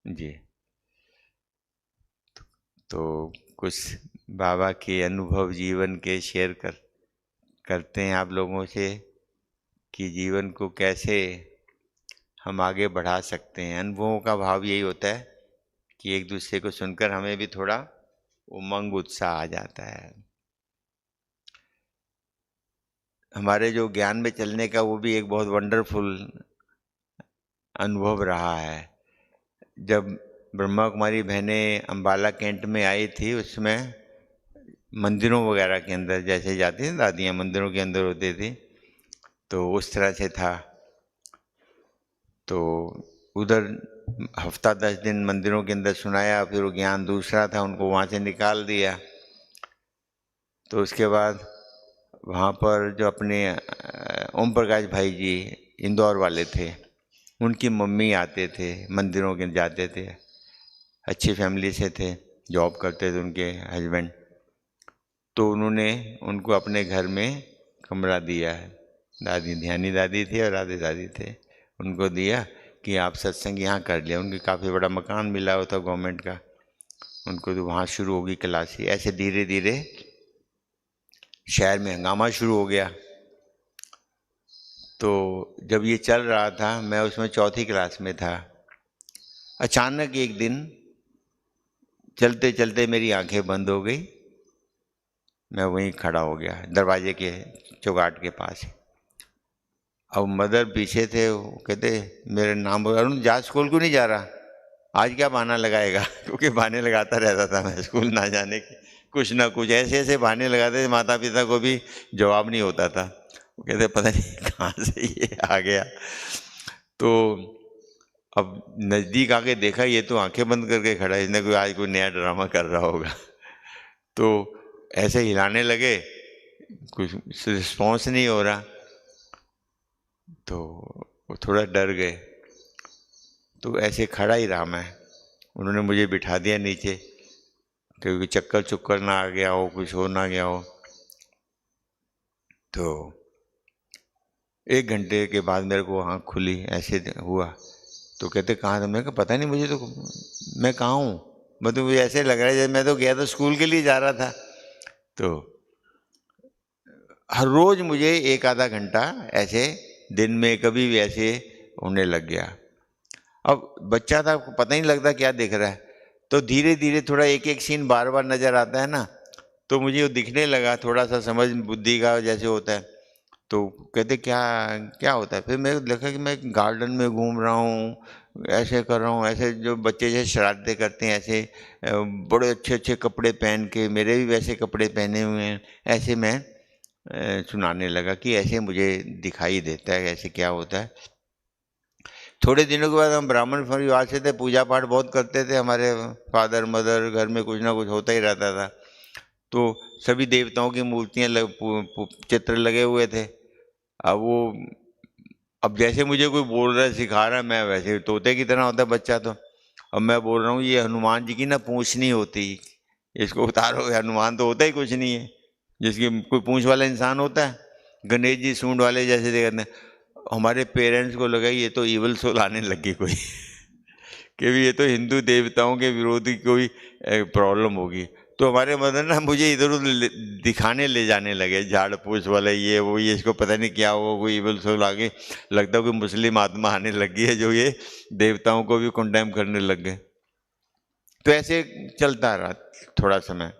जी। तो कुछ बाबा के अनुभव जीवन के शेयर करते हैं आप लोगों से कि जीवन को कैसे हम आगे बढ़ा सकते हैं। अनुभवों का भाव यही होता है कि एक दूसरे को सुनकर हमें भी थोड़ा उमंग उत्साह आ जाता है। हमारे जो ज्ञान में चलने का वो भी एक बहुत वंडरफुल अनुभव रहा है। जब ब्रह्मा कुमारी बहनें अम्बाला कैंट में आई थी, उसमें मंदिरों वगैरह के अंदर जैसे जाती थी दादियाँ, मंदिरों के अंदर होती थी, तो उस तरह से था। तो उधर हफ्ता 10 दिन मंदिरों के अंदर सुनाया, फिर वो ज्ञान दूसरा था, उनको वहाँ से निकाल दिया। तो उसके बाद वहाँ पर जो अपने ओम प्रकाश भाई जी इंदौर वाले थे, उनकी मम्मी आते थे, मंदिरों के जाते थे, अच्छी फैमिली से थे, जॉब करते थे उनके हस्बैंड। तो उन्होंने उनको अपने घर में कमरा दिया है। दादी, ध्यानी दादी थी और राधे दादी थे, उनको दिया कि आप सत्संग यहाँ कर लिया। उनके काफ़ी बड़ा मकान मिला हुआ था गवर्नमेंट का, उनको तो वहाँ शुरू होगी क्लास ही। ऐसे धीरे धीरे शहर में हंगामा शुरू हो गया। तो जब ये चल रहा था, मैं उसमें चौथी क्लास में था। अचानक एक दिन चलते चलते मेरी आंखें बंद हो गई। मैं वहीं खड़ा हो गया दरवाजे के चौगाट के पास। अब मदर पीछे थे, वो कहते मेरे नाम बोला, अरुण जा स्कूल क्यों नहीं जा रहा, आज क्या बहाना लगाएगा। क्योंकि बहाने लगाता रहता था मैं स्कूल ना जाने के, कुछ ना कुछ ऐसे ऐसे बहाने लगाते थे, माता पिता को भी जवाब नहीं होता था। वो कहते पता नहीं कहाँ से ये आ गया। तो अब नज़दीक आके देखा, ये तो आंखें बंद करके खड़ा है, इसने कोई आज कोई नया ड्रामा कर रहा होगा। तो ऐसे हिलाने लगे, कुछ रिस्पॉन्स नहीं हो रहा, तो वो थोड़ा डर गए। तो ऐसे खड़ा ही रहा मैं। उन्होंने मुझे बिठा दिया नीचे, क्योंकि चक्कर चुक्कर ना आ गया हो, कुछ हो ना गया हो। तो 1 घंटे के बाद मेरे को आँख खुली, ऐसे हुआ। तो कहते कहाँ था, मैं कहा पता नहीं मुझे, तो मैं कहाँ हूँ, मतलब मुझे ऐसे लग रहा है जैसे मैं तो गया था स्कूल के लिए जा रहा था। तो हर रोज मुझे 1 आधा घंटा ऐसे दिन में कभी भी ऐसे होने लग गया। अब बच्चा था, पता नहीं लगता क्या दिख रहा है। तो धीरे धीरे थोड़ा एक एक सीन बार बार नजर आता है ना, तो मुझे वो दिखने लगा, थोड़ा सा समझ बुद्धि का जैसे होता है। तो कहते क्या क्या होता है। फिर मैं देखा कि मैं गार्डन में घूम रहा हूँ, ऐसे कर रहा हूँ, ऐसे जो बच्चे जैसे शरारतें करते हैं, ऐसे बड़े अच्छे अच्छे कपड़े पहन के, मेरे भी वैसे कपड़े पहने हुए हैं, ऐसे मैं सुनाने लगा कि ऐसे मुझे दिखाई देता है, ऐसे क्या होता है। थोड़े दिनों के बाद, हम ब्राह्मण परिवार से थे, पूजा पाठ बहुत करते थे, हमारे फादर मदर, घर में कुछ ना कुछ होता ही रहता था। तो सभी देवताओं की मूर्तियाँ चित्र लगे हुए थे। अब वो, अब जैसे मुझे कोई बोल रहा है, सिखा रहा है, मैं वैसे तोते की तरह होता है बच्चा। तो अब मैं बोल रहा हूँ ये हनुमान जी की ना पूंछ नहीं होती, इसको उतारो, हनुमान तो होता ही कुछ नहीं है, जिसकी कोई पूंछ वाला इंसान होता है। गणेश जी सूंड वाले जैसे देखते हैं। हमारे पेरेंट्स को लगा ये तो इवल सोल आने लगी कोई, कि भी ये तो हिंदू देवताओं के विरोधी कोई प्रॉब्लम होगी। तो हमारे मदर ना मुझे इधर उधर दिखाने ले जाने लगे, झाड़ फूस वाले ये वो, ये इसको पता नहीं क्या हुआ, कोई इवल सोल आगे, लगता है कोई मुस्लिम आत्मा आने लगी है जो ये देवताओं को भी कंडेम करने लग गए। तो ऐसे चलता रहा थोड़ा समय।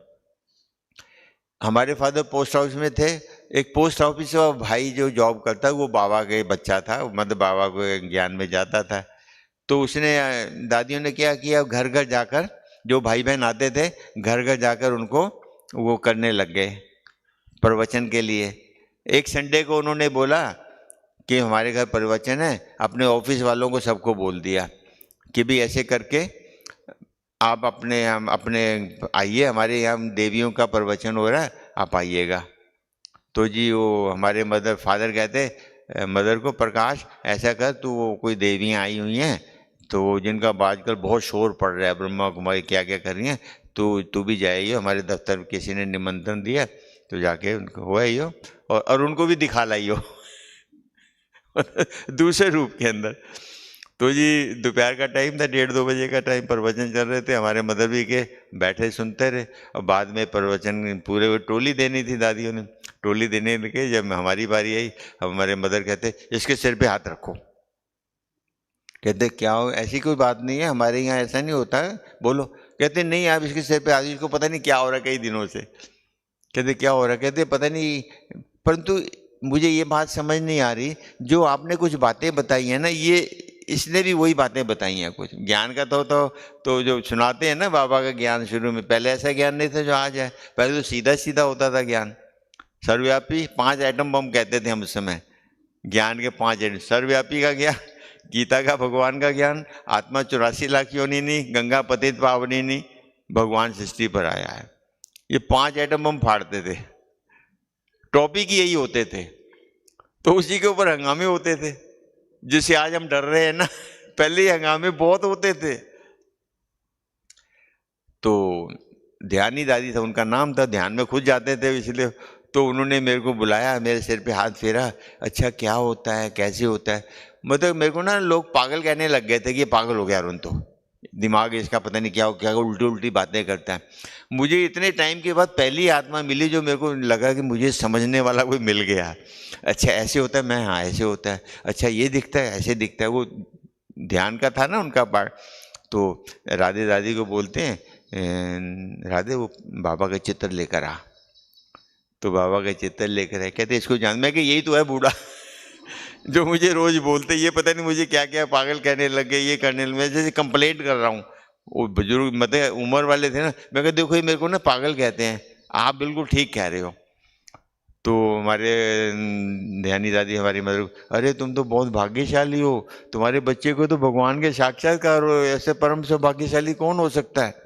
हमारे फादर पोस्ट हाउस में थे। एक पोस्ट ऑफिस का भाई जो जॉब करता है, वो बाबा के बच्चा था, मतलब बाबा को ज्ञान में जाता था। तो उसने, दादियों ने क्या किया, घर घर जाकर, जो भाई बहन आते थे, घर घर जाकर उनको वो करने लग गए प्रवचन के लिए। एक संडे को उन्होंने बोला कि हमारे घर प्रवचन है, अपने ऑफिस वालों को सबको बोल दिया कि भी ऐसे करके आप अपने अपने आइए, हमारे यहाँ देवियों का प्रवचन हो रहा है, आप आइएगा। तो जी वो हमारे मदर फादर कहते मदर को, प्रकाश ऐसा कर, तू वो कोई देवियाँ आई हुई हैं, तो जिनका आजकल बहुत शोर पड़ रहा है, ब्रह्मा कुमारी क्या क्या कर रही हैं, तू भी जाइयो, हमारे दफ्तर में किसी ने निमंत्रण दिया, तो जाके उनको हो आइयो, और उनको भी दिखा लाइयो दूसरे रूप के अंदर। तो जी दोपहर का टाइम था, 1:30-2 बजे का टाइम, प्रवचन चल रहे थे, हमारे मदर भी के बैठे सुनते रहे। और बाद में प्रवचन पूरे वो टोली देनी थी, दादियों ने टोली देने लगे। जब हमारी बारी आई, हमारे मदर कहते इसके सिर पे हाथ रखो। कहते क्या हो, ऐसी कोई बात नहीं है, हमारे यहाँ ऐसा नहीं होता है, बोलो। कहते नहीं, आप इसके सिर पे हाथ, इसको पता नहीं क्या हो रहा है कई दिनों से। कहते क्या हो रहा है, कहते पता नहीं, परंतु मुझे ये बात समझ नहीं आ रही, जो आपने कुछ बातें बताई हैं ना, ये इसने भी वही बातें बताई हैं कुछ ज्ञान का। तो जो सुनाते हैं ना बाबा का ज्ञान, शुरू में पहले ऐसा ज्ञान नहीं था जो आज है। पहले तो सीधा सीधा होता था ज्ञान, सर्वव्यापी 5 एटम बम कहते थे हम उस समय। ज्ञान के 5 एटम, सर्वव्यापी का ज्ञान, गीता का भगवान का ज्ञान, आत्मा 84 लाख योनिनी, गंगा पतित पावनिनी, भगवान सृष्टि पर आया है। ये 5 एटम बम फाड़ते थे, टॉपिक ही यही होते थे। तो उसी के ऊपर हंगामे होते थे, जिससे आज हम डर रहे हैं ना, पहले हंगामे बहुत होते थे। तो ध्यानी दादी था, उनका नाम था, ध्यान में खुद जाते थे इसलिए। तो उन्होंने मेरे को बुलाया, मेरे सिर पे हाथ फेरा, अच्छा क्या होता है, कैसे होता है। मतलब मेरे को ना लोग पागल कहने लग गए थे कि ये पागल हो गया अरुण, तो दिमाग इसका पता नहीं क्या हो, क्या उल्टी उल्टी बातें करता है। मुझे इतने टाइम के बाद पहली आत्मा मिली जो मेरे को लगा कि मुझे समझने वाला कोई मिल गया। अच्छा ऐसे होता है, मैं हाँ ऐसे होता है, अच्छा ये दिखता है, ऐसे दिखता है। वो ध्यान का था ना उनका पाठ। तो राधे दादी को बोलते हैं, राधे वो बाबा का चित्र लेकर आ। तो बाबा का चित्र लेकर आए, कहते इसको जान, मैं कि यही तो है बूढ़ा जो मुझे रोज बोलते, ये पता नहीं मुझे क्या क्या पागल कहने लग गए, ये करने लगे, मैं जैसे कंप्लेंट कर रहा हूँ। वो बुजुर्ग मतलब उम्र वाले थे ना, मैं कहते देखो ये मेरे को ना पागल कहते हैं, आप बिल्कुल ठीक कह रहे हो। तो हमारे ध्यानी दादी हमारी मदर, अरे तुम तो बहुत भाग्यशाली हो, तुम्हारे बच्चे को तो भगवान के साक्षात्कार हो, ऐसे परम सौभाग्यशाली कौन हो सकता है।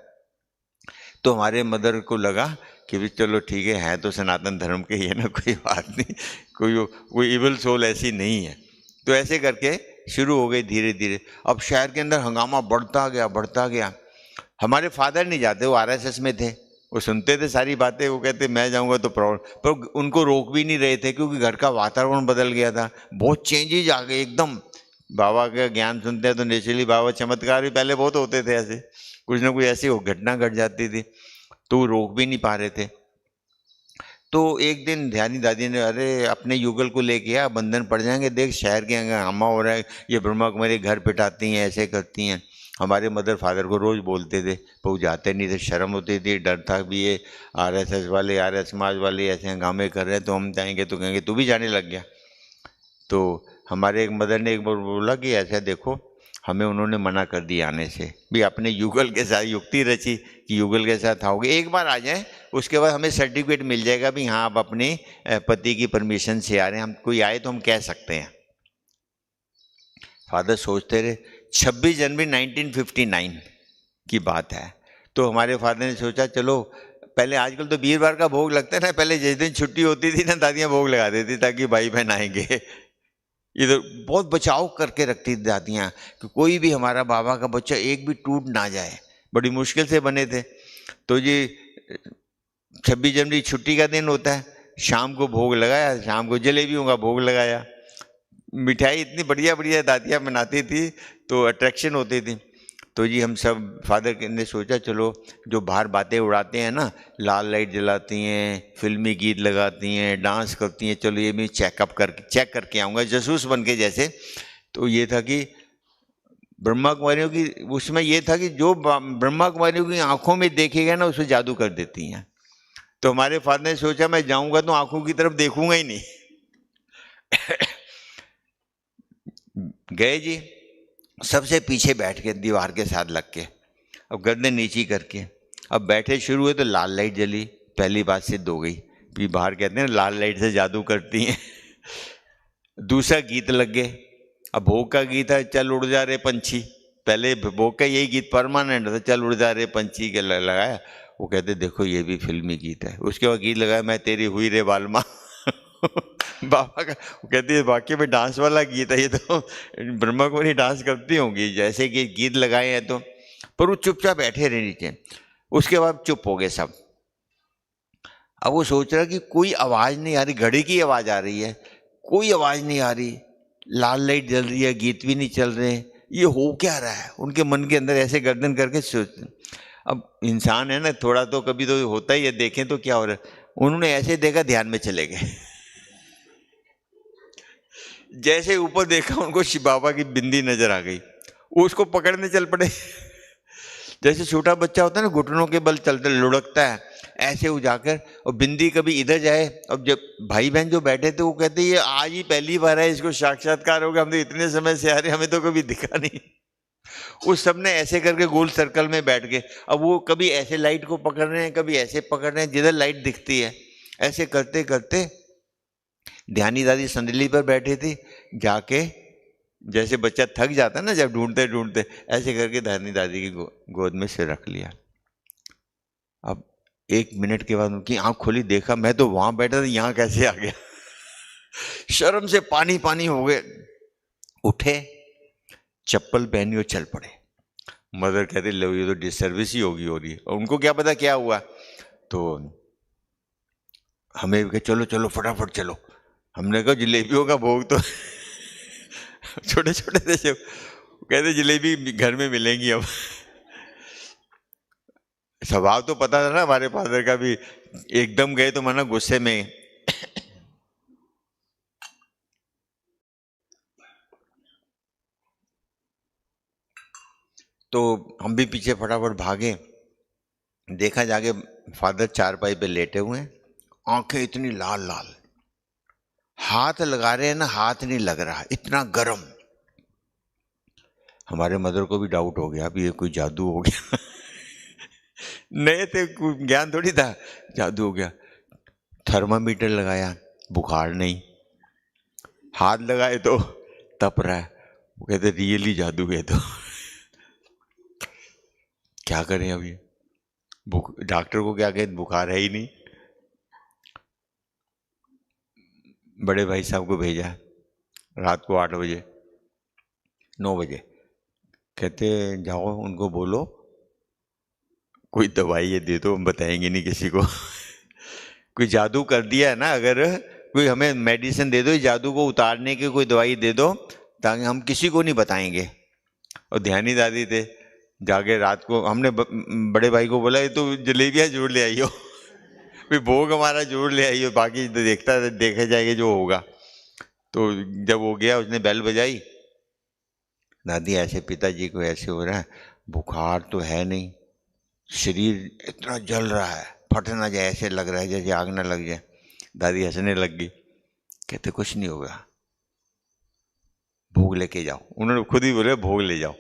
तो हमारे मदर को लगा कि भी चलो ठीक है तो सनातन धर्म के ही है ना, कोई बात नहीं, कोई इविल सोल ऐसी नहीं है। तो ऐसे करके शुरू हो गई धीरे धीरे। अब शहर के अंदर हंगामा बढ़ता गया बढ़ता गया। हमारे फादर नहीं जाते, वो आरएसएस में थे, वो सुनते थे सारी बातें, वो कहते मैं जाऊंगा तो प्रॉब्लम, पर उनको रोक भी नहीं रहे थे क्योंकि घर का वातावरण बदल गया था, बहुत चेंजेज आ गए एकदम। बाबा का ज्ञान सुनते हैं तो नेचुरली बाबा चमत्कार भी पहले बहुत होते थे, ऐसे कुछ ना कुछ ऐसी घटना घट जाती थी, तो वो रोक भी नहीं पा रहे थे। तो एक दिन ध्यानी दादी ने, अरे अपने युगल को लेके आ, बंधन पड़ जाएंगे, देख शहर के हंगामा हो रहा है, ये ब्रह्मा कुमारी घर पिटाती हैं, ऐसे करती हैं। हमारे मदर फादर को रोज़ बोलते थे, पर वो जाते नहीं थे, शर्म होती थी, डर था भी ये आरएसएस वाले, आर्य समाज वाले ऐसे हंगामे कर रहे हैं, तो हम जाएंगे तो कहेंगे तू भी जाने लग गया। तो हमारे एक मदर ने एक बार बोला कि ऐसा देखो, हमें उन्होंने मना कर दिया आने से, भी अपने युगल के साथ युक्ति रची कि युगल के साथ आओगे, एक बार आ जाए, उसके बाद हमें सर्टिफिकेट मिल जाएगा भी हाँ आप अपने पति की परमिशन से आ रहे हैं, हम कोई आए तो हम कह सकते हैं। फादर सोचते रहे, 26 जनवरी 1959 की बात है। तो हमारे फादर ने सोचा चलो, पहले आजकल तो वीरवार का भोग लगता है ना, पहले जिस दिन छुट्टी होती थी ना दादियाँ भोग लगा देती ताकि भाई बहन आएंगे। इधर बहुत बचाव करके रखती थी दादियाँ कि कोई भी हमारा बाबा का बच्चा एक भी टूट ना जाए, बड़ी मुश्किल से बने थे। तो ये 26 जनवरी छुट्टी का दिन होता है, शाम को भोग लगाया, शाम को जलेबियों का भोग लगाया, मिठाई इतनी बढ़िया बढ़िया दादियाँ बनाती थी तो अट्रैक्शन होती थी। तो जी हम सब फादर ने सोचा चलो, जो बाहर बातें उड़ाते हैं ना, लाल लाइट जलाती हैं, फिल्मी गीत लगाती हैं, डांस करती हैं, चलो ये मैं चेक करके आऊँगा जासूस बन के जैसे। तो ये था कि ब्रह्मा कुमारियों की, उसमें ये था कि जो ब्रह्मा कुमारियों की आंखों में देखेगा ना उसे जादू कर देती हैं। तो हमारे फादर ने सोचा मैं जाऊँगा तो आंखों की तरफ देखूंगा ही नहीं। गए जी, सबसे पीछे बैठ के दीवार के साथ लग के, अब गर्दन नीची करके, अब बैठे शुरू हुए तो लाल लाइट जली, पहली बात सिद्ध हो गई कि बाहर कहते हैं लाल लाइट से जादू करती हैं। दूसरा गीत लग गए, अब भोग का गीत है, चल उड़ जा रहे पंछी, पहले भोग का यही गीत परमानेंट था, चल उड़ जा रहे पंछी के लगाया। वो कहते देखो ये भी फिल्मी गीत है। उसके बाद गीत लगाया, मैं तेरी हुई रे बालमा। बाबा का, वो कहती है वाकई में डांस वाला गीत है ये, तो ब्रह्मा कुमारी डांस करती होंगी जैसे कि गीत लगाए हैं तो। पर वो चुपचाप बैठे रहे नीचे। उसके बाद चुप हो गए सब। अब वो सोच रहा कि कोई आवाज़ नहीं आ रही, घड़ी की आवाज़ आ रही है, कोई आवाज़ नहीं आ रही, लाल लाइट जल रही है, गीत भी नहीं चल रहे, ये हो क्या रहा है, उनके मन के अंदर ऐसे गर्दन करके सोचते। अब इंसान है ना, थोड़ा तो कभी तो होता ही है, देखें तो क्या हो रहा है। उन्होंने ऐसे देखा, ध्यान में चले गए। जैसे ऊपर देखा, उनको शिव बाबा की बिंदी नजर आ गई, वो उसको पकड़ने चल पड़े। जैसे छोटा बच्चा होता है ना, घुटनों के बल चलते लुढ़कता है, ऐसे हो जाकर, और बिंदी कभी इधर जाए। अब जब भाई बहन जो बैठे थे वो कहते ये आज ही पहली बार है इसको साक्षात्कार हो गया, हम तो इतने समय से आ रहे, हमें तो कभी दिखा नहीं। उस सब ने ऐसे करके गोल सर्कल में बैठ के, अब वो कभी ऐसे लाइट को पकड़ रहे हैं, कभी ऐसे पकड़ रहे हैं जिधर लाइट दिखती है। ऐसे करते करते ध्यानी दादी संदली पर बैठी थी, जाके जैसे बच्चा थक जाता है ना जब ढूंढते ढूंढते, ऐसे करके ध्यानी दादी की गोद में सिर रख लिया। अब 1 मिनट के बाद उनकी आंख खोली, देखा मैं तो वहां बैठा था, यहां कैसे आ गया। शर्म से पानी पानी हो गए, उठे, चप्पल पहनी और चल पड़े। मदर कहते लो ये तो डिसर्विस ही होगी हो रही है, और उनको क्या पता क्या हुआ। तो हमें कहा चलो चलो फटाफट चलो। हमने कहा जलेबियों का भोग तो छोटे छोटे थे जब, कहते जलेबी घर में मिलेंगी। अब स्वभाव तो पता था ना हमारे फादर का भी, एकदम गए तो माना गुस्से में। तो हम भी पीछे फटाफट भागे, देखा जाके फादर चारपाई पे लेटे हुए हैं, आंखें इतनी लाल लाल, हाथ लगा रहे हैं ना, हाथ नहीं लग रहा, इतना गर्म। हमारे मदर को भी डाउट हो गया, अब ये कोई जादू हो गया। नए थे, ज्ञान थोड़ी था, जादू हो गया। थर्मामीटर लगाया, बुखार नहीं, हाथ लगाए तो तप रहा है। वो कहते रियली जादू है। तो क्या करें अभी, डॉक्टर को क्या कहें, बुखार है ही नहीं। बड़े भाई साहब को भेजा रात को 8 बजे 9 बजे, कहते जाओ उनको बोलो कोई दवाई ये दे दो, हम बताएंगे नहीं किसी को। कोई जादू कर दिया है ना, अगर कोई हमें मेडिसिन दे दो, जादू को उतारने की कोई दवाई दे दो, ताकि हम किसी को नहीं बताएंगे। और ध्यानी दादी थे, जाके रात को हमने बड़े भाई को बोला ये तो जलेबियाँ जोड़ ले आइयो। फिर भोग हमारा जोड़ ले आइयो, बाकी तो देखा जाएगा जो होगा। तो जब वो गया, उसने बेल बजाई, दादी ऐसे पिताजी को ऐसे हो रहा है, बुखार तो है नहीं, शरीर इतना जल रहा है, फट ना जाए, ऐसे लग रहा है जैसे आग ना लग जाए। दादी हंसने लग गई, कहते कुछ नहीं होगा, भोग लेके जाओ। उन्होंने खुद ही बोले भोग ले जाओ।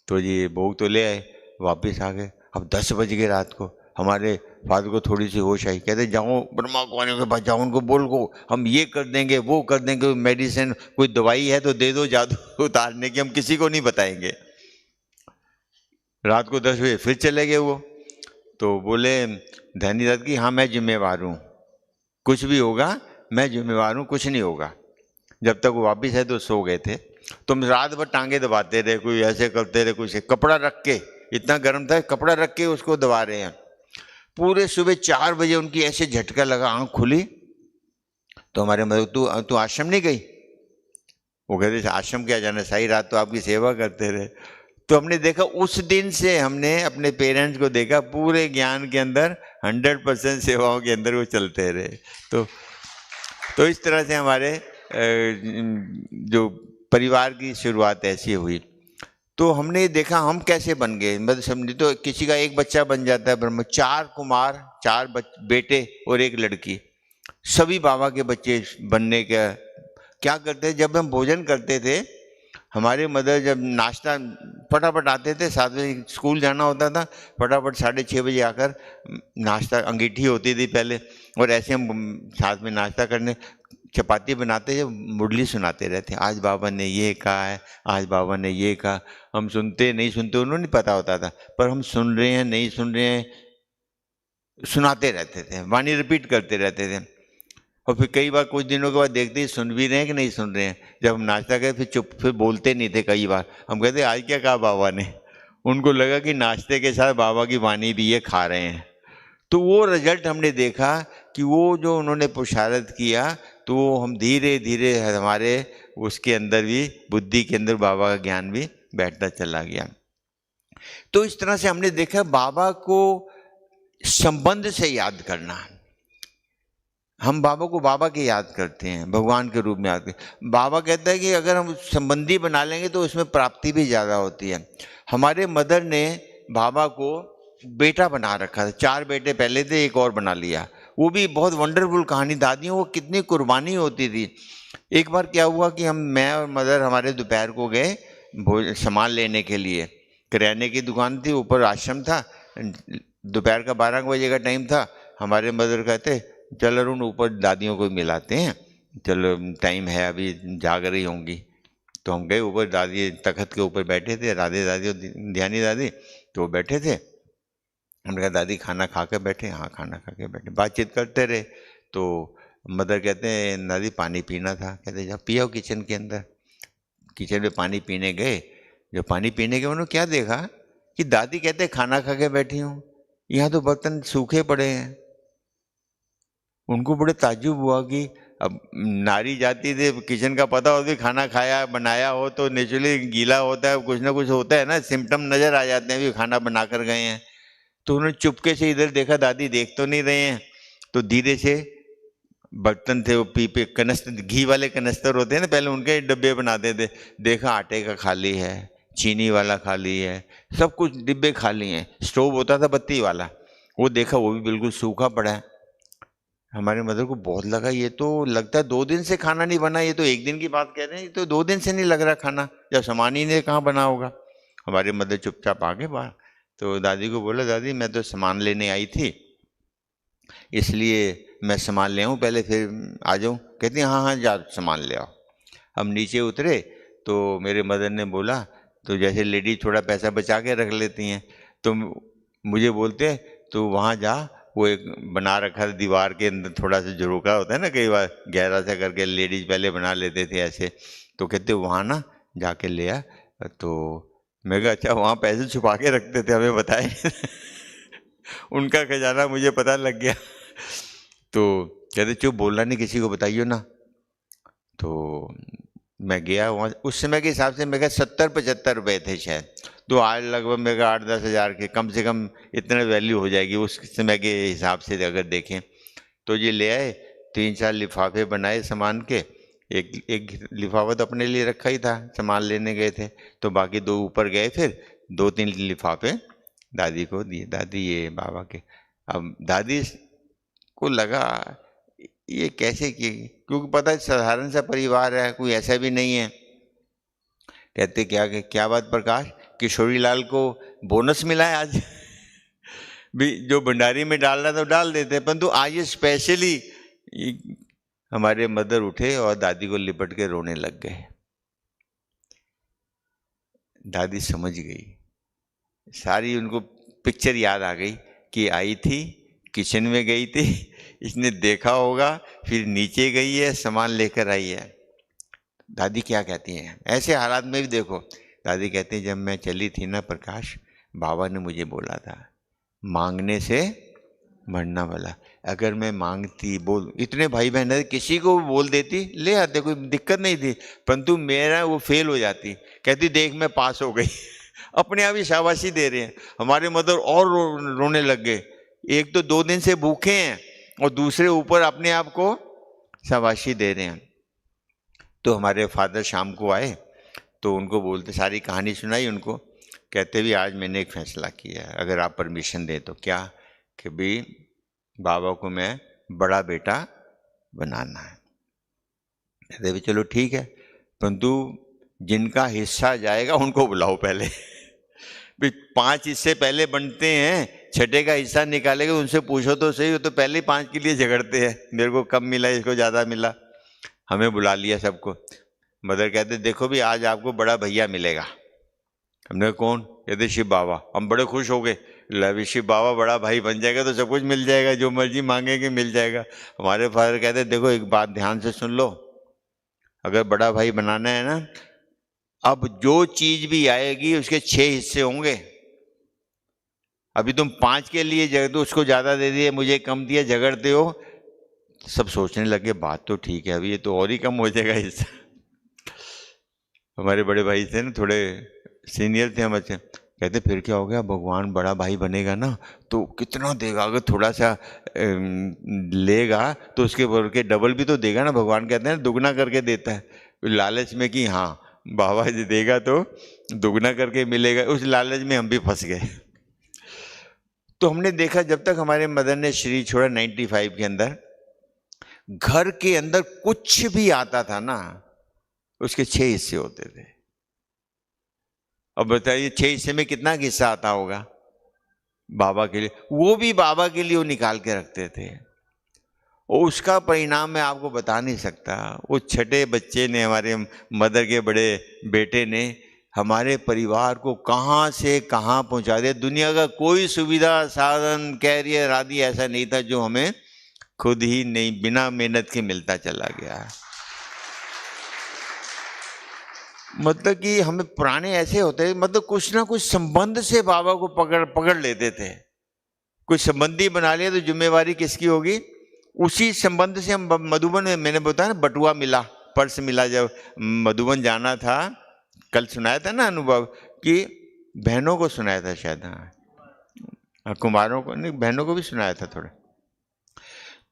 तो ये भोग तो ले आए, वापस आ गए। अब 10 बज गए रात को, हमारे फादर को थोड़ी सी होश आई, कहते जाओ ब्रह्मा कुमारियों के पास जाओ, उनको बोल को हम ये कर देंगे वो कर देंगे, मेडिसिन कोई दवाई है तो दे दो जादू उतारने की, हम किसी को नहीं बताएंगे। रात को 10 बजे फिर चले गए वो। तो बोले ध्यानी दादी की हाँ मैं जिम्मेवार हूँ, कुछ भी होगा मैं जिम्मेवार हूँ, कुछ नहीं होगा। जब तक वो वापिस है तो सो गए थे। तुम रात भर टांगे दबाते रहे, कोई ऐसे करते रहे, कुछ कपड़ा रख के, इतना गर्म था कपड़ा रख के उसको दबा रहे हैं। पूरे सुबह 4 बजे उनकी ऐसे झटका लगा, आंख खुली तो हमारे मदद तू आश्रम नहीं गई। वो कहते आश्रम क्या जाना, सारी रात तो आपकी सेवा करते रहे। तो हमने देखा उस दिन से हमने अपने पेरेंट्स को देखा पूरे ज्ञान के अंदर 100% सेवाओं के अंदर वो चलते रहे। तो इस तरह से हमारे जो परिवार की शुरुआत ऐसी हुई। तो हमने देखा हम कैसे बन गए, मतलब समझे तो किसी का एक बच्चा बन जाता है ब्रह्म, 4 कुमार, 4 बेटे और 1 लड़की, सभी बाबा के बच्चे बनने का क्या करते। जब हम भोजन करते थे, हमारे मदर जब नाश्ता फटाफट आते थे, 7 बजे स्कूल जाना होता था, फटाफट 6:30 बजे आकर नाश्ता, अंगीठी होती थी पहले, और ऐसे हम साथ में नाश्ता करने, चपाती बनाते जब मुरली सुनाते रहते, आज बाबा ने ये कहा है, आज बाबा ने ये कहा। हम सुनते नहीं सुनते उन्होंने नहीं पता होता था, पर हम सुन रहे हैं नहीं सुन रहे हैं, सुनाते रहते थे, वाणी रिपीट करते रहते थे। और फिर कई बार कुछ दिनों के बाद देखते ही सुन भी रहे हैं कि नहीं सुन रहे हैं। जब हम नाश्ता करें फिर चुप, फिर बोलते नहीं थे। कई बार हम कहते आज क्या कहा बाबा ने, उनको लगा कि नाश्ते के साथ बाबा की वाणी भी ये खा रहे हैं। तो वो रिजल्ट हमने देखा कि वो जो उन्होंने पुरुषार्थ किया, तो हम धीरे धीरे हमारे उसके अंदर भी, बुद्धि के अंदर बाबा का ज्ञान भी बैठता चला गया। तो इस तरह से हमने देखा बाबा को संबंध से याद करना। हम बाबा को बाबा के याद करते हैं, भगवान के रूप में याद करते हैं। बाबा कहता है कि अगर हम संबंधी बना लेंगे तो उसमें प्राप्ति भी ज़्यादा होती है। हमारे मदर ने बाबा को बेटा बना रखा था, 4 बेटे पहले थे, एक और बना लिया। वो भी बहुत वंडरफुल कहानी, दादियों को कितनी कुर्बानी होती थी। एक बार क्या हुआ कि मैं और मदर हमारे दोपहर को गए सामान लेने के लिए, किराने की दुकान थी, ऊपर आश्रम था, दोपहर का 12 बजे का टाइम था। हमारे मदर कहते चल अरुण ऊपर दादियों को मिलाते हैं, चलो टाइम है अभी जाग रही होंगी। तो हम गए ऊपर, दादी तख्त के ऊपर बैठे थे, राधे दादी और ध्यानी दादी, तो वो बैठे थे। हमने कहा दादी खाना खा के बैठे? हाँ खाना खा के बैठे। बातचीत करते रहे तो मदर कहते हैं दादी पानी पीना था। कहते जा पियो किचन के अंदर। किचन में पानी पीने गए। जब पानी पीने गए उन्होंने क्या देखा कि दादी कहते खाना खा के बैठी हूँ, यहाँ तो बर्तन सूखे पड़े हैं। उनको बड़े ताज्जुब हुआ कि अब नारी जाति थे, किचन का पता हो, खाना खाया बनाया हो तो नेचुरली गीला होता है, कुछ ना कुछ होता है ना, सिम्टम नजर आ जाते हैं, भी खाना बना कर गए हैं। तो उन्होंने चुपके से इधर देखा, दादी देख तो नहीं रहे हैं। तो धीरे से बर्तन थे वो पीपे कनस्तर, घी वाले कनस्तर होते हैं ना, पहले उनके डब्बे बनाते थे, देखा आटे का खाली है, चीनी वाला खाली है, सब कुछ डिब्बे खाली हैं। स्टोव होता था बत्ती वाला, वो देखा वो भी बिल्कुल सूखा पड़ा है। हमारे मदर को बहुत लगा ये तो लगता है 2 दिन से खाना नहीं बना, ये तो 1 दिन की बात कह रहे हैं, ये तो 2 दिन से नहीं लग रहा खाना, जब सामान ही नहीं कहाँ बना होगा। हमारे मदर चुपचाप आ गए बाहर। तो दादी को बोला दादी मैं तो सामान लेने आई थी, इसलिए मैं सामान ले आऊँ पहले फिर आ जाऊँ। कहती हाँ हाँ जा सामान ले आओ। हम नीचे उतरे तो मेरे मदर ने बोला, तो जैसे लेडी थोड़ा पैसा बचा के रख लेती हैं, तो मुझे बोलते तो वहाँ जा, वो एक बना रखा था दीवार के अंदर, थोड़ा सा झरोका होता है ना, कई बार गहरा सा करके लेडीज पहले बना लेते थे ऐसे। तो कहते वहाँ ना जाके ले आ। तो मैं कहा अच्छा वहाँ पैसे छुपा के रखते थे, हमें बताए उनका खजाना मुझे पता लग गया। तो कहते चुप बोलना नहीं, किसी को बताइयो ना। तो मैं गया वहाँ, उस समय के हिसाब से मेरे 70-75 रुपये थे शायद, तो आज लगभग मेरे 8-10 हज़ार के कम से कम इतने वैल्यू हो जाएगी उस समय के हिसाब से अगर देखें। तो ये ले आए, 3-4 लिफाफे बनाए सामान के। एक लिफाफा तो अपने लिए रखा ही था, सामान लेने गए थे, तो बाकी 2 ऊपर गए, फिर 2-3 लिफाफे दादी को दिए, दादी ये बाबा के। अब दादी को लगा ये कैसे किए, क्योंकि पता है साधारण सा परिवार है, कोई ऐसा भी नहीं है। कहते क्या बात प्रकाश, किशोरी लाल को बोनस मिला है आज भी, जो भंडारी में डालना तो डाल देते, परंतु आज स्पेशली। हमारे मदर उठे और दादी को लिपट के रोने लग गए। दादी समझ गई, सारी उनको पिक्चर याद आ गई कि आई थी, किचन में गई थी, इसने देखा होगा, फिर नीचे गई है, सामान लेकर आई है। दादी क्या कहती हैं ऐसे हालात में भी देखो, दादी कहती हैं जब मैं चली थी ना प्रकाश, बाबा ने मुझे बोला था मांगने से मरना वाला। अगर मैं मांगती बोल, इतने भाई बहन है, किसी को बोल देती ले आते, कोई दिक्कत नहीं थी, परंतु मेरा वो फेल हो जाती। कहती देख मैं पास हो गई अपने आप ही शाबाशी दे रहे हैं। हमारे मदर और रोने लग गए, एक तो 2 दिन से भूखे हैं और दूसरे ऊपर अपने आप को शाबाशी दे रहे हैं। तो हमारे फादर शाम को आए तो उनको बोलते, सारी कहानी सुनाई उनको, कहते भी आज मैंने एक फैसला किया है, अगर आप परमिशन दें तो। क्या कि भी बाबा को मैं बड़ा बेटा बनाना है। कहते भी चलो ठीक है, परंतु जिनका हिस्सा जाएगा उनको बुलाओ पहले भी 5 हिस्से पहले बनते हैं, छठे का हिस्सा निकालेगा, उनसे पूछो तो सही, वो तो पहले 5 के लिए झगड़ते हैं, मेरे को कम मिला, इसको ज़्यादा मिला। हमें बुला लिया सबको। मदर कहते देखो भी आज आपको बड़ा भैया मिलेगा। हमने कौन? कहते शिव बाबा। हम बड़े खुश हो गए, लवी शिव बाबा बड़ा भाई बन जाएगा तो सब कुछ मिल जाएगा, जो मर्जी मांगेंगे मिल जाएगा। हमारे फादर कहते देखो एक बात ध्यान से सुन लो, अगर बड़ा भाई बनाना है ना, अब जो चीज भी आएगी उसके 6 हिस्से होंगे। अभी तुम 5 के लिए झगड़ते, उसको ज्यादा दे दिए, मुझे कम दिया, झगड़ते हो। सब सोचने लगे बात तो ठीक है, अभी ये तो और ही कम हो जाएगा हिस्सा। हमारे बड़े भाई थे ना, थोड़े सीनियर थे हम अच्छे। कहते फिर क्या हो गया, भगवान बड़ा भाई बनेगा ना तो कितना देगा, अगर थोड़ा सा लेगा तो उसके बोल के डबल भी तो देगा ना, भगवान कहते हैं दुगना करके देता है। लालच में कि हाँ बाबा जी देगा तो दुगना करके मिलेगा, उस लालच में हम भी फंस गए। तो हमने देखा जब तक हमारे मदर ने शरीर छोड़ा 95 के अंदर, घर के अंदर कुछ भी आता था ना उसके 6 हिस्से होते थे। अब बताइए 6 हिस्से में कितना हिस्सा आता होगा बाबा के लिए, वो भी बाबा के लिए वो निकाल के रखते थे। और उसका परिणाम मैं आपको बता नहीं सकता। वो छठे बच्चे ने, हमारे मदर के बड़े बेटे ने हमारे परिवार को कहाँ से कहाँ पहुँचा दिया। दुनिया का कोई सुविधा साधन कैरियर आदि ऐसा नहीं था जो हमें खुद ही नहीं बिना मेहनत के मिलता चला गया। मतलब कि हमें पुराने ऐसे होते, मतलब कुछ ना कुछ संबंध से बाबा को पकड़ लेते थे। कुछ संबंधी बना लिया तो जिम्मेवारी किसकी होगी, उसी संबंध से हम मधुबन में, मैंने बताया ना बटुआ मिला, पर्स मिला। जब मधुबन जाना था, कल सुनाया था ना अनुभव, कि बहनों को सुनाया था शायद, हाँ कुमारों को नहीं, बहनों को भी सुनाया था थोड़ा।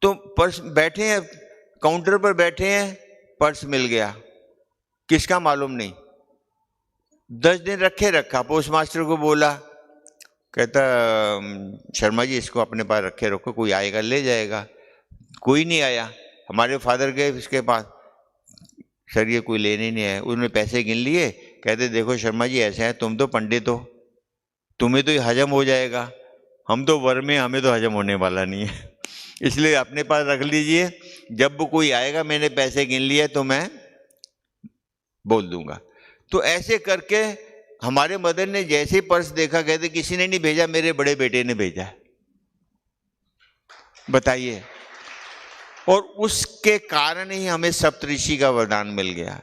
तो पर्स, बैठे हैं काउंटर पर बैठे हैं, पर्स मिल गया, किसका मालूम नहीं। 10 दिन रखा, पोस्ट मास्टर को बोला, कहता शर्मा जी इसको अपने पास रखे रखो, कोई आएगा ले जाएगा। कोई नहीं आया। हमारे फादर गए इसके पास, सर ये कोई लेने नहीं आया। उन्होंने पैसे गिन लिए, कहते देखो शर्मा जी ऐसे है, तुम तो पंडित हो, तुम्हें तो ये हजम हो जाएगा, हम तो वर में, हमें तो हजम होने वाला नहीं है, इसलिए अपने पास रख लीजिए, जब वो कोई आएगा मैंने पैसे गिन लिए तो मैं बोल दूंगा। तो ऐसे करके हमारे मदर ने जैसे ही पर्स देखा, कहते किसी ने नहीं भेजा, मेरे बड़े बेटे ने भेजा है, बताइए। और उसके कारण ही हमें सप्तऋषि का वरदान मिल गया।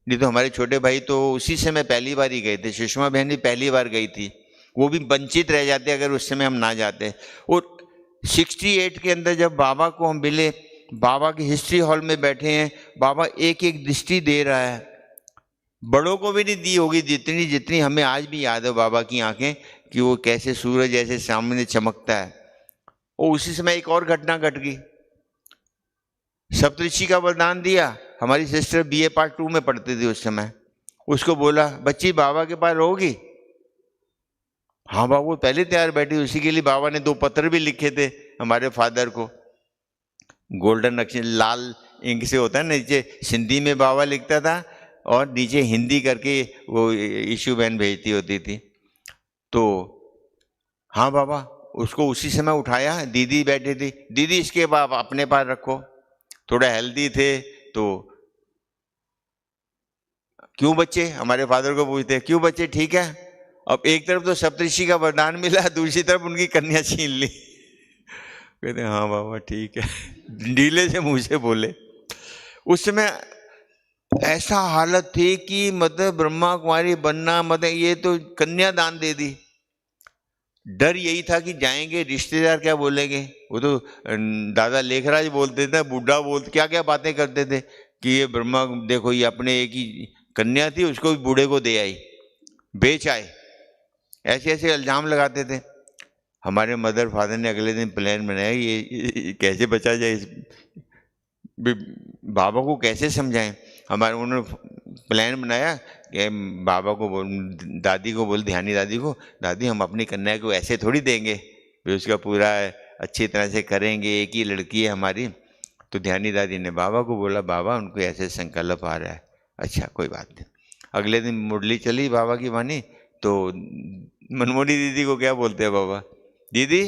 नहीं तो हमारे छोटे भाई तो उसी समय पहली बार ही गए थे, सुषमा बहन भी पहली बार गई थी, वो भी वंचित रह जाते अगर उस समय हम ना जाते। और 68 के अंदर जब बाबा को हम मिले, बाबा की हिस्ट्री हॉल में बैठे हैं, बाबा एक एक दृष्टि दे रहा है, बड़ों को भी नहीं दी होगी जितनी जितनी हमें आज भी याद है बाबा की आंखें, कि वो कैसे सूरज ऐसे सामने चमकता है। और उसी समय एक और घटना घट गई, सप्तऋषि का वरदान दिया। हमारी सिस्टर BA पार्ट 2 में पढ़ते थे उस समय, उसको बोला बच्ची बाबा के पास रहोगी। हाँ बाबू पहले तैयार बैठी, उसी के लिए बाबा ने 2 पत्र भी लिखे थे हमारे फादर को, गोल्डन अक्षर लाल इंक से होता है ना, नीचे सिंधी में बाबा लिखता था और नीचे हिंदी करके वो ईशू बहन भेजती होती थी। तो हाँ बाबा, उसको उसी समय उठाया, दीदी बैठी थी, दीदी इसके बाप अपने पास रखो, थोड़ा हेल्दी थे तो। क्यों बच्चे, हमारे फादर को पूछते क्यों बच्चे ठीक है। अब एक तरफ तो सप्तऋषि का वरदान मिला, दूसरी तरफ उनकी कन्या छीन ली। कहते हाँ बाबा ठीक है, ढीले से मुंह से बोले। उस समय ऐसा हालत थी कि मतलब ब्रह्मा कुमारी बनना, मतलब ये तो कन्या दान दे दी। डर यही था कि जाएंगे रिश्तेदार क्या बोलेंगे। वो तो दादा लेखराज बोलते थे, बूढ़ा बोलते, क्या क्या बातें करते थे कि ये ब्रह्मा देखो ये अपने एक ही कन्या थी उसको भी बूढ़े को दे आई, बेच आए, ऐसे ऐसे इल्जाम लगाते थे। हमारे मदर फादर ने अगले दिन प्लान बनाया ये कैसे बचा जाए, बाबा को कैसे समझाएं। हमारे उन्होंने प्लान बनाया कि बाबा को बोल, दादी को बोल, ध्यानी दादी को, दादी हम अपनी कन्या को ऐसे थोड़ी देंगे, फिर उसका पूरा अच्छी तरह से करेंगे, एक ही लड़की है हमारी। तो ध्यानी दादी ने बाबा को बोला बाबा उनको ऐसे संकल्प आ रहा है। अच्छा कोई बात नहीं। अगले दिन मुरली चली बाबा की वाणी, तो मनमोहनी दीदी को क्या बोलते हैं बाबा, दीदी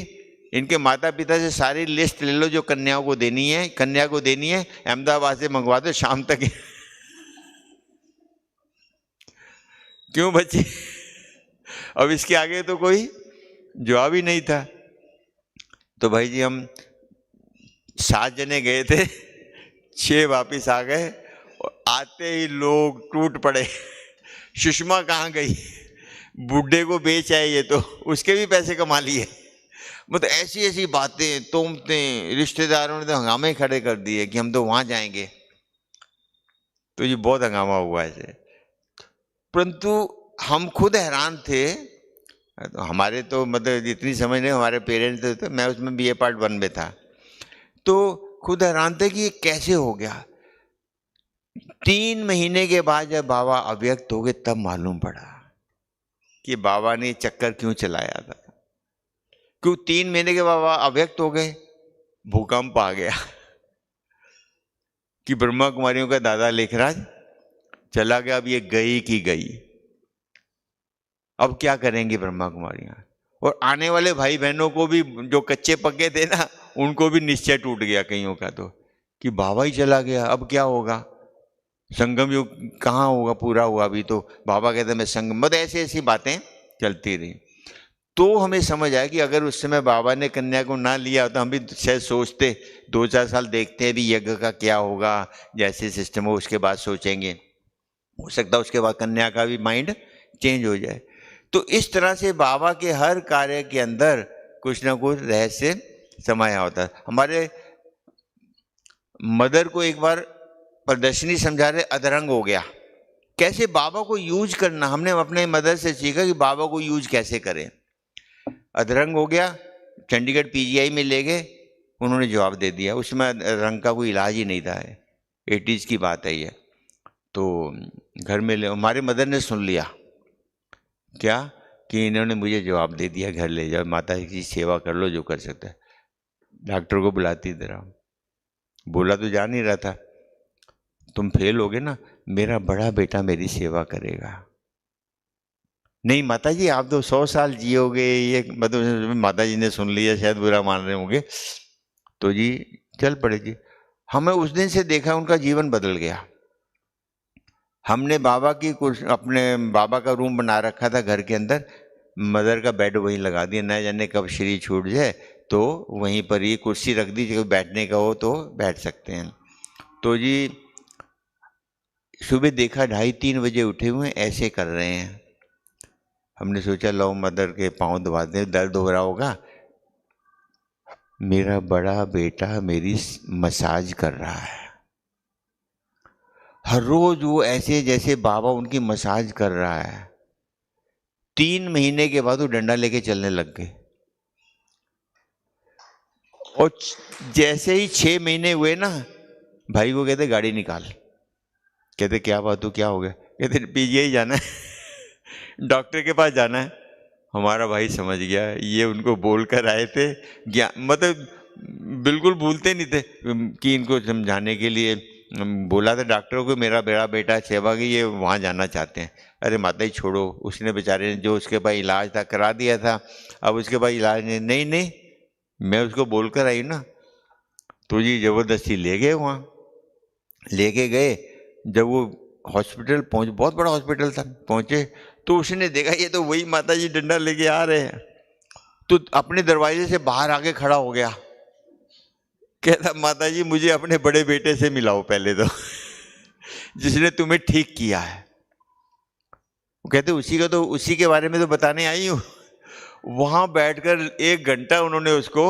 इनके माता पिता से सारी लिस्ट ले लो जो कन्याओं को देनी है, कन्या को देनी है, अहमदाबाद से मंगवा दो शाम तक। क्यों बच्चे, अब इसके आगे तो कोई जवाब ही नहीं था। तो भाई जी हम 7 जने गए थे, 6 वापिस आ गए, और आते ही लोग टूट पड़े। सुषमा कहाँ गई, बूढ़े को बेच आए ये तो, उसके भी पैसे कमा लिए। मतलब ऐसी ऐसी बातें तोमते, रिश्तेदारों ने तो हंगामे खड़े कर दिए कि हम तो वहां जाएंगे। तो ये बहुत हंगामा हुआ ऐसे। परंतु हम खुद हैरान थे। तो हमारे तो मतलब इतनी समझ नहीं, हमारे पेरेंट्स थे, तो मैं उसमें BA पार्ट 1 में था, तो खुद हैरान थे कि ये कैसे हो गया। 3 महीने के बाद जब बाबा अव्यक्त हो गए तब मालूम पड़ा कि बाबा ने चक्कर क्यों चलाया था। क्यों 3 महीने के बाबा अव्यक्त हो गए, भूकंप आ गया कि ब्रह्मा कुमारियों का दादा लेखराज चला गया, अब ये गई की गई, अब क्या करेंगे ब्रह्मा कुमारियां। और आने वाले भाई बहनों को भी जो कच्चे पक्के थे ना, उनको भी निश्चय टूट गया कईयों का, तो कि बाबा ही चला गया, अब क्या होगा, संगम युग कहाँ होगा, पूरा हुआ अभी तो। बाबा कहते मैं संगम, मतलब ऐसी ऐसी बातें चलती रही। तो हमें समझ आया कि अगर उस समय बाबा ने कन्या को ना लिया तो हम भी शायद सोचते, 2-4 साल देखते हैं भी यज्ञ का क्या होगा, जैसे सिस्टम हो उसके बाद सोचेंगे। हो सकता है उसके बाद कन्या का भी माइंड चेंज हो जाए। तो इस तरह से बाबा के हर कार्य के अंदर कुछ ना कुछ रहस्य समाया होता है। हमारे मदर को एक बार प्रदर्शनी समझा रहे, अधरंग हो गया, कैसे बाबा को यूज करना, हमने अपने मदर से सीखा कि बाबा को यूज कैसे करें। अधरंग हो गया, चंडीगढ़ PGI में ले गए, उन्होंने जवाब दे दिया, उसमें रंग का कोई इलाज ही नहीं था, 80s की बात है ये। तो घर में ले, हमारे मदर ने सुन लिया क्या कि इन्होंने मुझे जवाब दे दिया, घर ले जाओ, माता की सेवा कर लो जो कर सकता है। डॉक्टर को बुलाती तरह बोला तो जा नहीं रहा था, तुम फेल हो गए ना, मेरा बड़ा बेटा मेरी सेवा करेगा। नहीं माता जी आप तो 100 साल जियोगे, ये मतलब माता जी ने सुन लिया, शायद बुरा मान रहे होंगे, तो जी चल पड़े जी। हमें उस दिन से देखा उनका जीवन बदल गया। हमने बाबा की कुछ अपने बाबा का रूम बना रखा था घर के अंदर, मदर का बेड वहीं लगा दिया, न जाने कब शरीर छूट जाए तो वहीं पर ही कुर्सी रख दी, जब बैठने का हो तो बैठ सकते हैं। तो जी सुबह देखा 2:30-3 बजे उठे हुए ऐसे कर रहे हैं। हमने सोचा लो मदर के पाँव दबा दें, दर्द हो रहा होगा। मेरा बड़ा बेटा मेरी मसाज कर रहा है, हर रोज वो ऐसे जैसे बाबा उनकी मसाज कर रहा है। 3 महीने के बाद वो डंडा लेके चलने लग गए, और जैसे ही 6 महीने हुए ना, भाई को कहते गाड़ी निकाल। कहते क्या बात हो, क्या हो गया? कहते PGI जाना है डॉक्टर के पास जाना है। हमारा भाई समझ गया ये उनको बोल कर आए थे, मतलब बिल्कुल भूलते नहीं थे कि इनको समझाने के लिए बोला था डॉक्टर को मेरा बड़ा बेटा सेवा की, ये वहाँ जाना चाहते हैं। अरे माता ही छोड़ो, उसने बेचारे ने जो उसके पास इलाज था करा दिया था, अब उसके पास इलाज नहीं। नहीं मैं उसको बोल कर आई ना, तो जी ज़बरदस्ती ले गए, वहाँ लेके गए। जब वो हॉस्पिटल पहुँच, बहुत बड़ा हॉस्पिटल था, पहुँचे तो उसने देखा ये तो वही माता जी डंडा लेके आ रहे हैं, तो अपने दरवाजे से बाहर आके खड़ा हो गया। कहता माता जी मुझे अपने बड़े बेटे से मिलाओ पहले तो जिसने तुम्हें ठीक किया है। वो कहते उसी के बारे में तो बताने आई हूँ। वहां बैठकर 1 घंटा उन्होंने उसको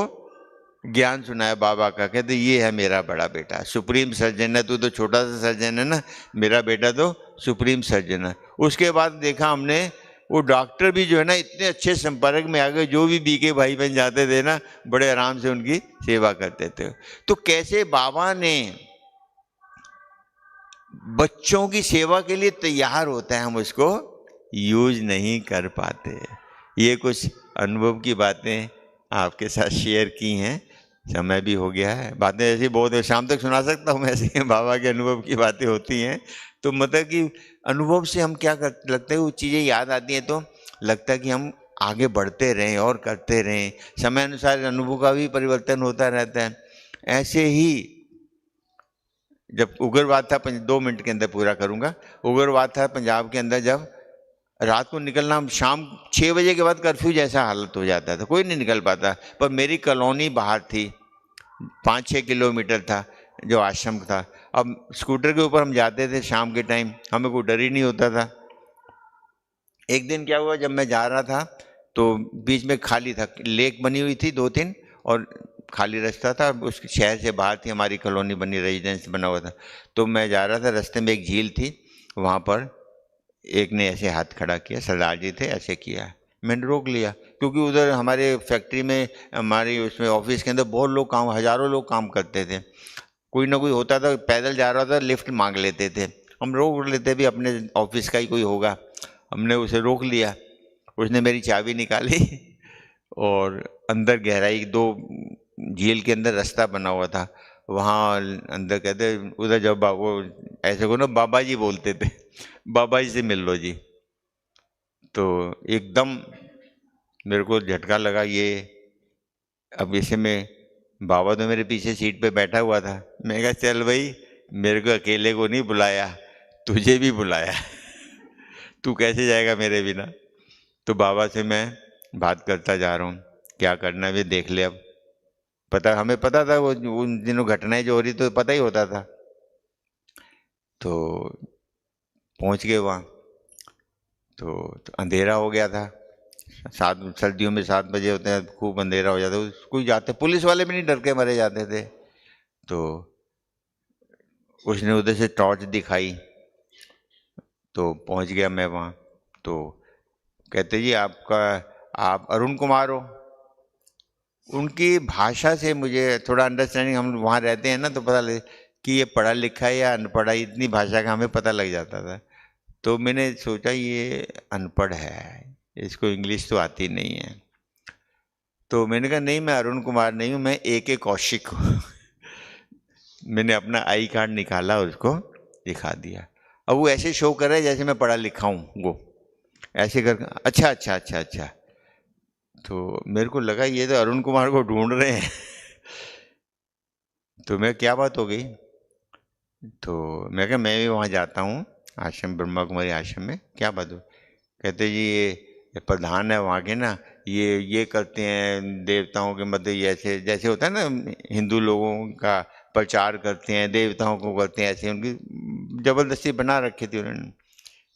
ज्ञान सुनाया बाबा का। कहते ये है मेरा बड़ा बेटा, सुप्रीम सर्जन है, तू तो छोटा सा सर्जन है ना, मेरा बेटा तो सुप्रीम सर्जन है। उसके बाद देखा हमने वो डॉक्टर भी जो है ना इतने अच्छे संपर्क में आ गए, जो भी BK भाई बन जाते थे ना बड़े आराम से उनकी सेवा करते थे। तो कैसे बाबा ने बच्चों की सेवा के लिए तैयार होता है, हम उसको यूज नहीं कर पाते। ये कुछ अनुभव की बातें आपके साथ शेयर की हैं, समय भी हो गया है, बातें ऐसी बहुत है, शाम तक सुना सकता हूँ ऐसे बाबा के अनुभव की बातें होती हैं। तो मतलब कि अनुभव से हम क्या करते, लगता है वो चीज़ें याद आती हैं तो लगता है कि हम आगे बढ़ते रहें और करते रहें। समय अनुसार अनुभव का भी परिवर्तन होता रहता है। ऐसे ही जब उग्रवाद था, 2 मिनट के अंदर पूरा करूंगा, उग्रवाद था पंजाब के अंदर, जब रात को निकलना, शाम 6 बजे के बाद कर्फ्यू जैसा हालत हो जाता था, कोई नहीं निकल पाता। पर मेरी कॉलोनी बाहर थी, 5-6 किलोमीटर था जो आश्रम था। अब स्कूटर के ऊपर हम जाते थे शाम के टाइम, हमें कोई डर ही नहीं होता था। एक दिन क्या हुआ, जब मैं जा रहा था तो बीच में खाली था, लेक बनी हुई थी 2-3 और खाली रास्ता था, उस शहर से बाहर थी हमारी कॉलोनी बनी, रेजिडेंस बना हुआ था। तो मैं जा रहा था, रास्ते में एक झील थी, वहाँ पर एक ने ऐसे हाथ खड़ा किया, सरदार जी थे, ऐसे किया। मैंने रोक लिया क्योंकि उधर हमारे फैक्ट्री में, हमारी उसमें ऑफिस के अंदर बहुत लोग काम, हजारों लोग काम करते थे। कोई ना कोई होता था, पैदल जा रहा था, लिफ्ट मांग लेते थे। हम रोक लेते भी, अपने ऑफिस का ही कोई होगा। हमने उसे रोक लिया। उसने मेरी चाबी निकाली और अंदर गहराई, दो झील के अंदर रास्ता बना हुआ था, वहाँ अंदर कहते उधर जब वो ऐसे को ना बाबा जी बोलते थे, बाबा जी से मिल लो जी। तो एकदम मेरे को झटका लगा, ये अब इसे में बाबा तो मेरे पीछे सीट पे बैठा हुआ था। मैं कहा चल भाई, मेरे को अकेले को नहीं बुलाया, तुझे भी बुलाया, तू कैसे जाएगा मेरे बिना। तो बाबा से मैं बात करता जा रहा हूँ, क्या करना है भी देख ले। अब पता, हमें पता था वो उन दिनों घटनाएं जो हो रही तो पता ही होता था। तो पहुँच गए वहाँ। तो अंधेरा हो गया था, सर्दियों में 7 बजे होते हैं, खूब अंधेरा हो जाता है। कोई जाते, पुलिस वाले भी नहीं डर के मरे जाते थे। तो उसने उधर से टॉर्च दिखाई, तो पहुंच गया मैं वहाँ। तो कहते जी आपका, आप अरुण कुमार हो। उनकी भाषा से मुझे थोड़ा अंडरस्टैंडिंग, हम वहाँ रहते हैं ना तो पता लगे कि ये पढ़ा लिखा है या अनपढ़ा, इतनी भाषा का हमें पता लग जाता था। तो मैंने सोचा ये अनपढ़ है, इसको इंग्लिश तो आती नहीं है। तो मैंने कहा नहीं, मैं अरुण कुमार नहीं हूँ, मैं AK कौशिक हूँ। मैंने अपना आई कार्ड निकाला, उसको दिखा दिया। अब वो ऐसे शो कर रहा है जैसे मैं पढ़ा लिखा हूँ, वो ऐसे कर, अच्छा अच्छा अच्छा अच्छा। तो मेरे को लगा ये तो अरुण कुमार को ढूंढ रहे हैं। तो मैं, क्या बात हो गई। तो मैं कहा मैं भी वहाँ जाता हूँ आश्रम, ब्रह्मा कुमारी आश्रम में, क्या बात हो। कहते जी ये प्रधान है वहाँ के ना, ये करते हैं देवताओं के, मतलब ये ऐसे जैसे होता है ना हिंदू लोगों का प्रचार करते हैं, देवताओं को करते हैं, ऐसे उनकी जबरदस्ती बना रखी थी उन्होंने।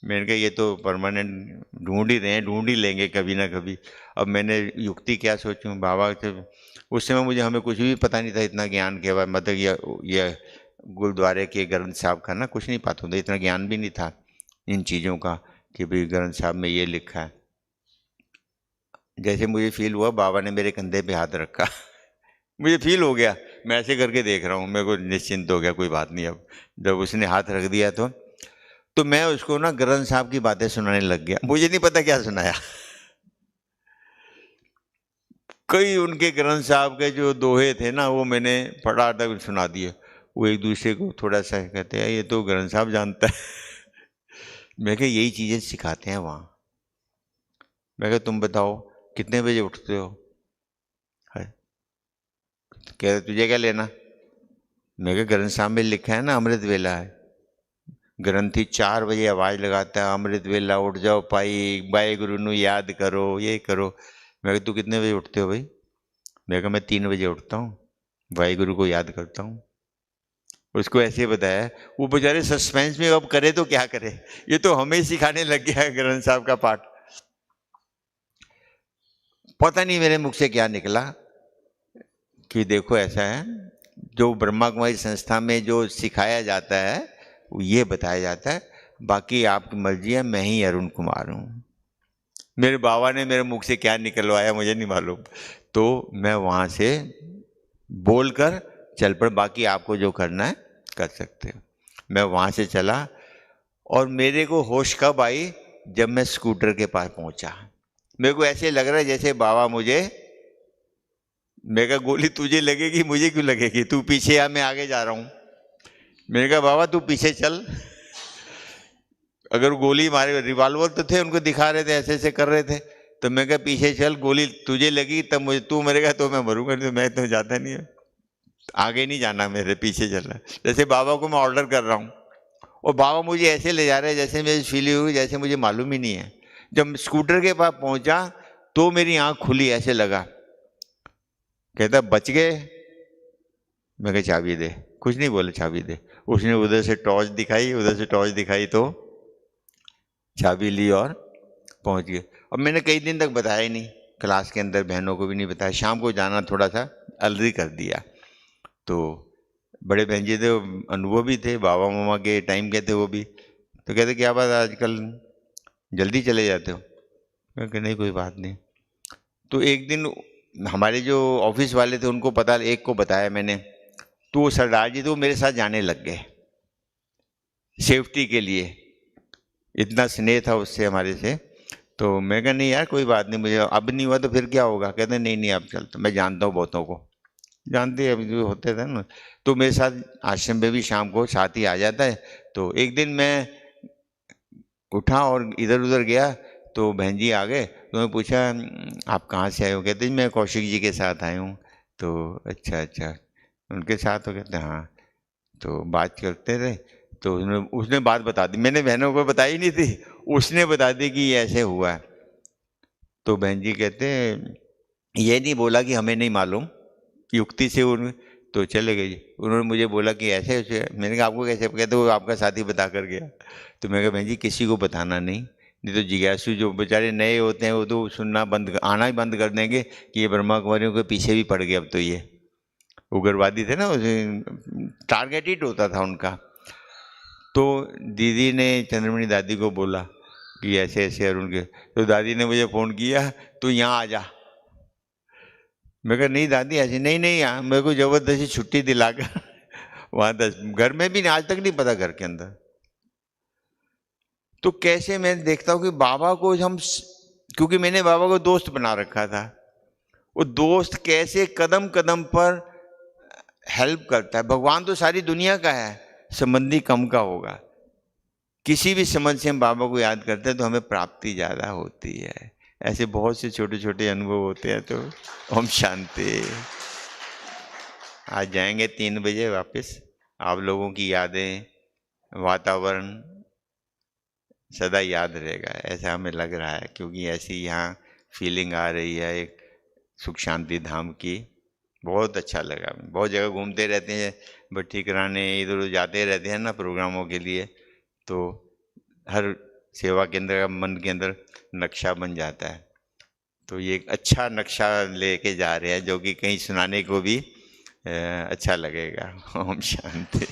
मैंने कहा ये तो परमानेंट ढूंढ ही रहे हैं, ढूंढ ही लेंगे कभी ना कभी। अब मैंने युक्ति क्या सोचूं बाबा के। उस समय मुझे, हमें कुछ भी पता नहीं था, इतना ज्ञान के बाद, मतलब ये गुरुद्वारे के ग्रंथ साहब का ना कुछ नहीं पता था, इतना ज्ञान भी नहीं था इन चीज़ों का कि भाई ग्रंथ साहब में ये लिखा है। जैसे मुझे फील हुआ बाबा ने मेरे कंधे पे हाथ रखा, मुझे फील हो गया, मैं ऐसे करके देख रहा हूँ, मेरे को निश्चिंत हो गया, कोई बात नहीं। अब जब उसने हाथ रख दिया तो मैं उसको ना ग्रंथ साहब की बातें सुनाने लग गया। मुझे नहीं पता क्या सुनाया। कई उनके ग्रंथ साहब के जो दोहे थे ना, वो मैंने फटाफट सुना दिए। वो एक दूसरे को थोड़ा सा कहते हैं ये तो ग्रंथ साहब जानता है। मैं कहा यही चीज़ें सिखाते हैं वहाँ। मैं कहा तुम बताओ कितने बजे उठते हो, है कह रहे तुझे क्या लेना। मैं कहा ग्रंथ साहब में लिखा है ना अमृत वेला है, ग्रंथी 4 बजे आवाज़ लगाता है, अमृत वेला उठ जाओ पाई, बाई गुरु नु याद करो, ये करो। मैं कहा तू कितने बजे उठते हो भाई। मैं कहा मैं 3 बजे उठता हूँ, वाहिगुरु को याद करता हूँ। उसको ऐसे बताया, वो बेचारे सस्पेंस में, अब करे तो क्या करे, ये तो हमें ही सिखाने लग गया है ग्रंथ साहब का पाठ। पता नहीं मेरे मुख से क्या निकला कि देखो ऐसा है, जो ब्रह्मा कुमारी संस्था में जो सिखाया जाता है वो ये बताया जाता है, बाकी आपकी मर्जी है, मैं ही अरुण कुमार हूँ। मेरे बाबा ने मेरे मुख से क्या निकलवाया मुझे नहीं मालूम। तो मैं वहाँ से बोलकर चल पड़, बाकी आपको जो करना है कर सकते हो। मैं वहाँ से चला और मेरे को होश कब आई, जब मैं स्कूटर के पास पहुँचा। मेरे को ऐसे लग रहा है जैसे बाबा मुझे, मैं कहा गोली तुझे लगेगी, मुझे क्यों लगेगी, तू पीछे आ, मैं आगे जा रहा हूँ। मैंने कहा बाबा तू पीछे चल। अगर गोली मारे, रिवॉल्वर तो थे उनको दिखा रहे थे, ऐसे ऐसे कर रहे थे। तो मैं कहा पीछे चल, गोली तुझे लगी तब मुझे, तू मरेगा तो मैं मरूंगा, नहीं तो मैं तो जाता नहीं है, आगे नहीं जाना, मेरे पीछे चलना। जैसे बाबा को मैं ऑर्डर कर रहा हूँ और बाबा मुझे ऐसे ले जा रहे हैं जैसे मेरी फीलिंग हुई जैसे मुझे मालूम ही नहीं है। जब स्कूटर के पास पहुंचा तो मेरी आंख खुली, ऐसे लगा। कहता बच गए। मैं कहा चाबी दे, कुछ नहीं बोले, चाबी दे। उसने उधर से टॉर्च दिखाई, उधर से टॉर्च दिखाई, तो चाबी ली और पहुंच गए। अब मैंने कई दिन तक बताया ही नहीं, क्लास के अंदर बहनों को भी नहीं बताया, शाम को जाना थोड़ा सा अलरी कर दिया। तो बड़े बहन जी थे, अनुभवी थे, बाबा मामा के टाइम के थे वो भी। तो कहते क्या बात आजकल जल्दी चले जाते हो? मैं कहा नहीं कोई बात नहीं। तो एक दिन हमारे जो ऑफिस वाले थे उनको पता, एक को बताया मैंने, तो वो सरदार जी तो मेरे साथ जाने लग गए सेफ्टी के लिए, इतना स्नेह था उससे हमारे से। तो मैं कहा नहीं यार कोई बात नहीं, मुझे अब नहीं हुआ तो फिर क्या होगा? कहते नहीं नहीं आप चलते, मैं जानता हूँ बहुतों को, जानते हैं अभी जो होते थे ना, तो मेरे साथ आश्रम में भी शाम को साथ ही आ जाता है। तो एक दिन मैं उठा और इधर उधर गया तो बहन जी आ गए, तो मैं पूछा आप कहाँ से आए हो? कहते मैं कौशिक जी के साथ आए हूँ। तो अच्छा अच्छा, उनके साथ हो? कहते हाँ। तो बात करते रहे, तो उसने बात बता दी, मैंने बहनों को बताई नहीं थी, उसने बता दी कि ये ऐसे हुआ है। तो बहन जी कहते ये नहीं बोला कि हमें नहीं मालूम, युक्ति से उन तो चले गए। उन्होंने मुझे बोला कि ऐसे ऐसे, मैंने कहा आपको कैसे? कहते वो आपका साथी बता कर गया। तो मैं कहा बहन जी किसी को बताना नहीं, नहीं तो जिज्ञासु जो बेचारे नए होते हैं वो तो सुनना बंद, आना ही बंद कर देंगे कि ये ब्रह्मा कुमारियों के पीछे भी पड़ गए। अब तो ये उग्रवादी थे ना, टारगेट हिट होता था उनका। तो दीदी ने चंद्रमणि दादी को बोला कि ऐसे ऐसे अरुण के, तो दादी ने मुझे फ़ोन किया तो यहाँ आ जा। मैं कहा नहीं दादी ऐसे नहीं नहीं, मेरे को जबरदस्ती छुट्टी दिलाकर वहाँ 10 घर में भी आज तक नहीं पता घर के अंदर। तो कैसे मैं देखता हूँ कि बाबा को हम, क्योंकि मैंने बाबा को दोस्त बना रखा था, वो दोस्त कैसे कदम कदम पर हेल्प करता है। भगवान तो सारी दुनिया का है, संबंधी कम का होगा। किसी भी समझ से हम बाबा को याद करते हैं तो हमें प्राप्ति ज़्यादा होती है। ऐसे बहुत से छोटे छोटे अनुभव होते हैं। तो ओम शांति। आज जाएंगे 3 बजे वापस। आप लोगों की यादें, वातावरण सदा याद रहेगा, ऐसा हमें लग रहा है, क्योंकि ऐसी यहाँ फीलिंग आ रही है एक सुख शांति धाम की। बहुत अच्छा लगा। बहुत जगह घूमते रहते हैं, भट्टी कराने इधर उधर जाते रहते हैं ना प्रोग्रामों के लिए, तो हर सेवा केंद्र का मन के अंदर नक्शा बन जाता है। तो ये एक अच्छा नक्शा लेके जा रहे हैं जो कि कहीं सुनाने को भी अच्छा लगेगा। ओम शांति।